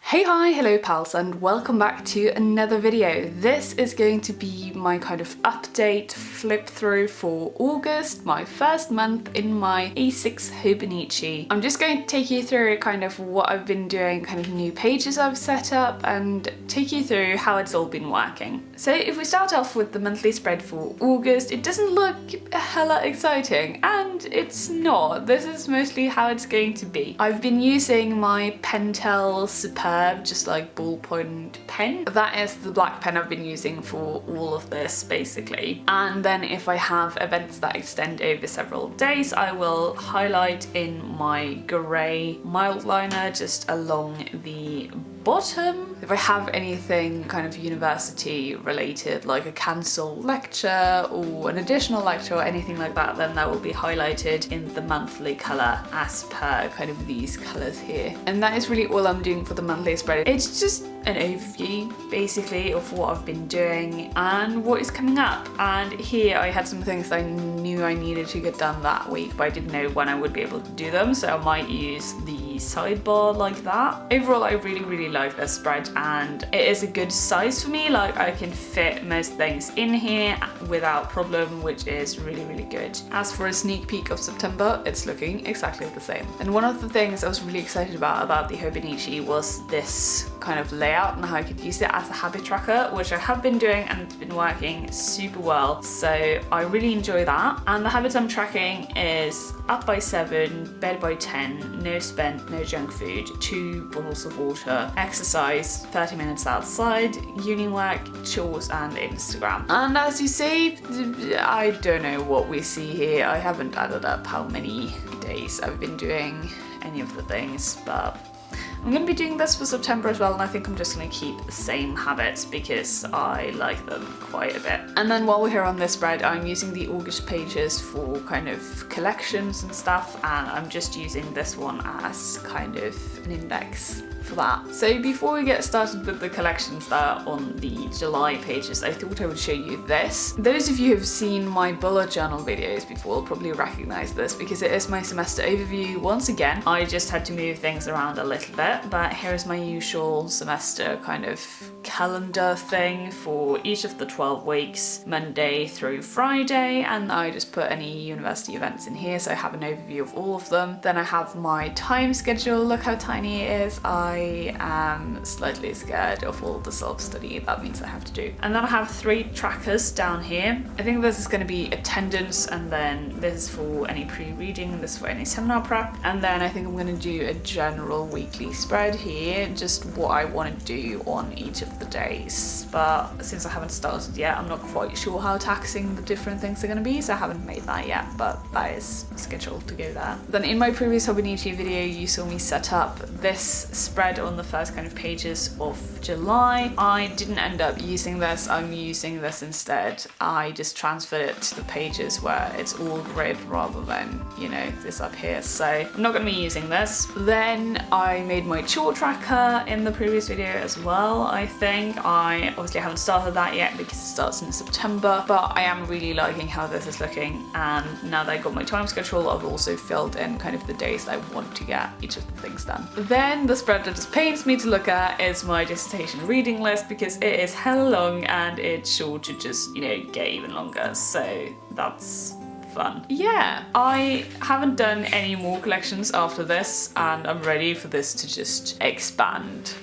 Hey, hi, hello pals, and welcome back to another video. This is going to be my kind of update flip through for August, my first month in my A6 Hobonichi. I'm just going to take you through kind of what I've been doing, kind of new pages I've set up, and take you through how it's all been working. So if we start off with the monthly spread for August, it doesn't look hella exciting, and it's not. This is mostly how it's going to be. I've been using my Pentel Superb just like ballpoint pen. That is the black pen I've been using for all of this basically. And then if I have events that extend over several days, I will highlight in my grey mild liner just along the bottom. If I have anything kind of university related, like a cancelled lecture or an additional lecture or anything like that, then that will be highlighted in the monthly colour as per kind of these colours here. And that is really all I'm doing for the monthly spread. It's just an overview basically of what I've been doing and what is coming up. And here I had some things I knew I needed to get done that week, but I didn't know when I would be able to do them, so I might use the sidebar like that. Overall, I really like this spread, and it is a good size for me. Like, I can fit most things in here without problem, which is really good. As for a sneak peek of September, it's looking exactly the same. And one of the things I was really excited about the Hobonichi was this kind of layout and how I could use it as a habit tracker, which I have been doing and it's been working super well. So I really enjoy that. And the habits I'm tracking is up by 7, bed by 10, no spent, no junk food, 2 bottles of water, exercise, 30 minutes outside, uni work, chores, and Instagram. And as you see, I don't know what we see here. I haven't added up how many days I've been doing any of the things, but I'm going to be doing this for September as well, and I think I'm just going to keep the same habits because I like them quite a bit. And then while we're here on this spread, I'm using the August pages for kind of collections and stuff, and I'm just using this one as kind of an index for that. So before we get started with the collections that are on the July pages, I thought I would show you this. Those of you who've seen my bullet journal videos before will probably recognize this because it is my semester overview once again. I just had to move things around a little bit, but here is my usual semester kind of calendar thing for each of the 12 weeks, Monday through Friday, and I just put any university events in here so I have an overview of all of them. Then I have my time schedule. Look how tiny it is. I am slightly scared of all the self-study that means I have to do. And then I have 3 trackers down here. I think this is going to be attendance, and then this is for any pre-reading, and this is for any seminar prep. And then I think I'm going to do a general weekly spread here, just what I want to do on each of the days. But since I haven't started yet, I'm not quite sure how taxing the different things are going to be, so I haven't made that yet, but that is scheduled to go there. Then in my previous Hobonichi video, you saw me set up this spread on the first kind of pages of July. I didn't end up using this. I'm using this instead. I just transferred it to the pages where it's all grid rather than, you know, this up here. So I'm not going to be using this. Then I made my chore tracker in the previous video as well, I think. I obviously haven't started that yet because it starts in September, but I am really liking how this is looking. And now that I got my time schedule, I've also filled in kind of the days that I want to get each of the things done. Then the spread that just pains me to look at is my dissertation reading list because it is hella long and it's sure to just, you know, get even longer. So that's fun. Yeah, I haven't done any more collections after this, and I'm ready for this to just expand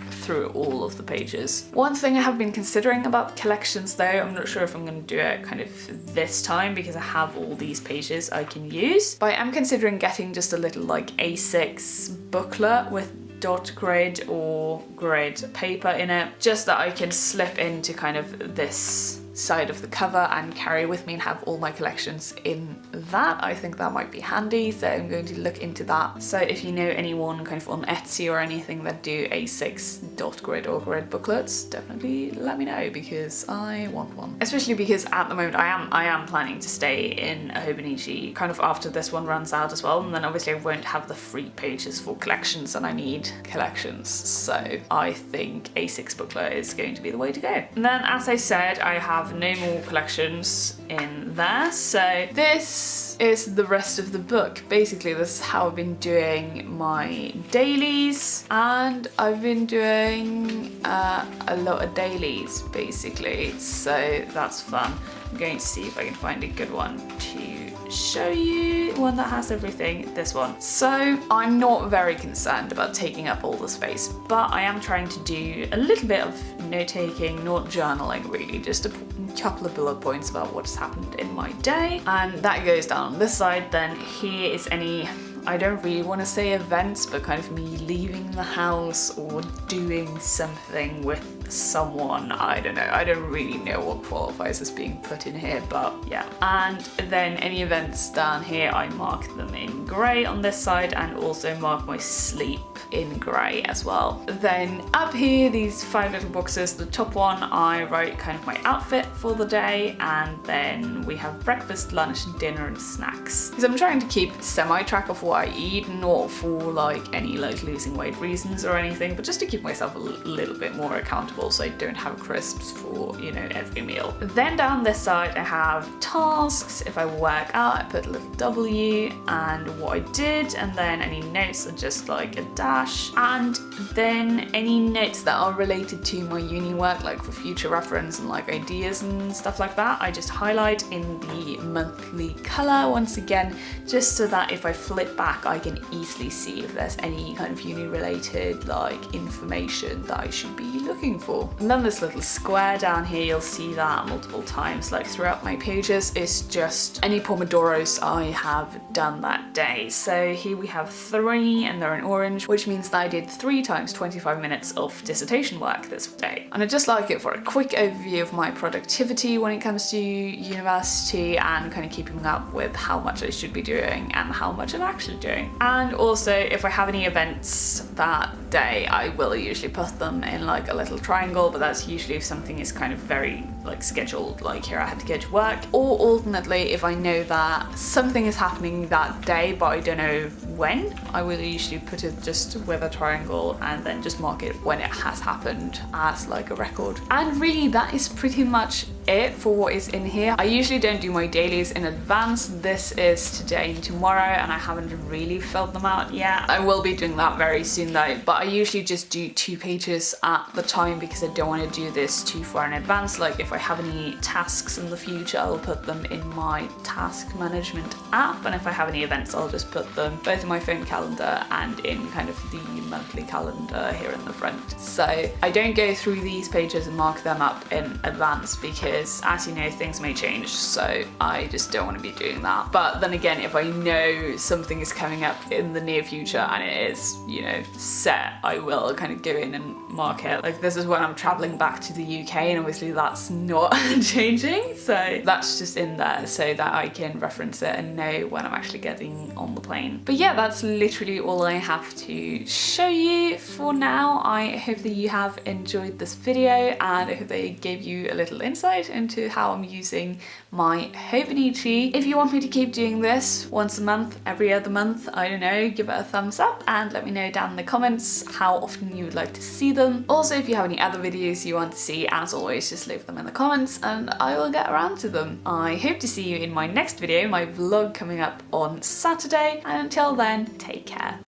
through all of the pages. One thing I have been considering about collections though, I'm not sure if I'm going to do it kind of this time because I have all these pages I can use, but I am considering getting just a little like A6 booklet with dot grid or grid paper in it, just that I can slip into kind of this side of the cover and carry with me and have all my collections in that. I think that might be handy, so I'm going to look into that. So if you know anyone kind of on Etsy or anything that do A6 dot grid or grid booklets, definitely let me know because I want one. Especially because at the moment I am planning to stay in a Hobonichi kind of after this one runs out as well, and then obviously I won't have the free pages for collections and I need collections, so I think A6 booklet is going to be the way to go. And then as I said, I have have no more collections in there. So this is the rest of the book. Basically, this is how I've been doing my dailies, and I've been doing a lot of dailies basically, so that's fun. I'm going to see if I can find a good one to show you, one that has everything. This one. So I'm not very concerned about taking up all the space, but I am trying to do a little bit of note-taking, not journaling really, just a couple of bullet points about what's happened in my day, and that goes down on this side. Then here is any, I don't really want to say events, but kind of me leaving the house or doing something with someone. I don't know, I don't really know what qualifies as being put in here, but yeah. And then any events down here, I mark them in grey on this side, and also mark my sleep in grey as well. Then up here, these 5 little boxes, the top one I write kind of my outfit for the day, and then we have breakfast, lunch, dinner and snacks, because I'm trying to keep semi-track of what I eat, not for like any like losing weight reasons or anything, but just to keep myself a little bit more accountable so I don't have crisps for, you know, every meal. Then down this side I have tasks. If I work out, I put a little W and what I did, and then any notes are just like a dash, and then any notes that are related to my uni work, like for future reference and like ideas and stuff like that, I just highlight in the monthly colour once again, just so that if I flip back I can easily see if there's any kind of uni related like information that I should be looking for. And then this little square down here, you'll see that multiple times like throughout my pages, is just any pomodoros I have done that day. So here we have 3 and they're in orange, which means that I did 3 times 25 minutes of dissertation work this day. And I'd just like it for a quick overview of my productivity when it comes to university, and kind of keeping up with how much I should be doing and how much I'm actually doing. And also if I have any events that day, I will usually put them in like a little triangle, but that's usually if something is kind of very like scheduled, like here I had to go to work, or alternately if I know that something is happening that day but I don't know when, I will usually put it just with a triangle and then just mark it when it has happened as like a record. And really that is pretty much it for what is in here. I usually don't do my dailies in advance. This is today and tomorrow, and I haven't really filled them out yet. I will be doing that very soon though, but I usually just do 2 pages at the time because I don't want to do this too far in advance. Like if I have any tasks in the future, I'll put them in my task management app, and if I have any events, I'll just put them both in my phone calendar and in kind of the monthly calendar here in the front. So I don't go through these pages and mark them up in advance because, as you know, things may change, so I just don't want to be doing that. But then again, if I know something is coming up in the near future and it is, you know, set, I will kind of go in and mark it. Like this is when I'm traveling back to the UK, and obviously that's not changing, so that's just in there so that I can reference it and know when I'm actually getting on the plane. But yeah, that's literally all I have to show you for now. I hope that you have enjoyed this video, and I hope they gave you a little insight into how I'm using my Hobonichi. If you want me to keep doing this once a month, every other month, I don't know, give it a thumbs up and let me know down in the comments how often you would like to see them. Also, if you have any other videos you want to see, as always, just leave them in the comments and I will get around to them. I hope to see you in my next video, my vlog coming up on Saturday, and until then, take care.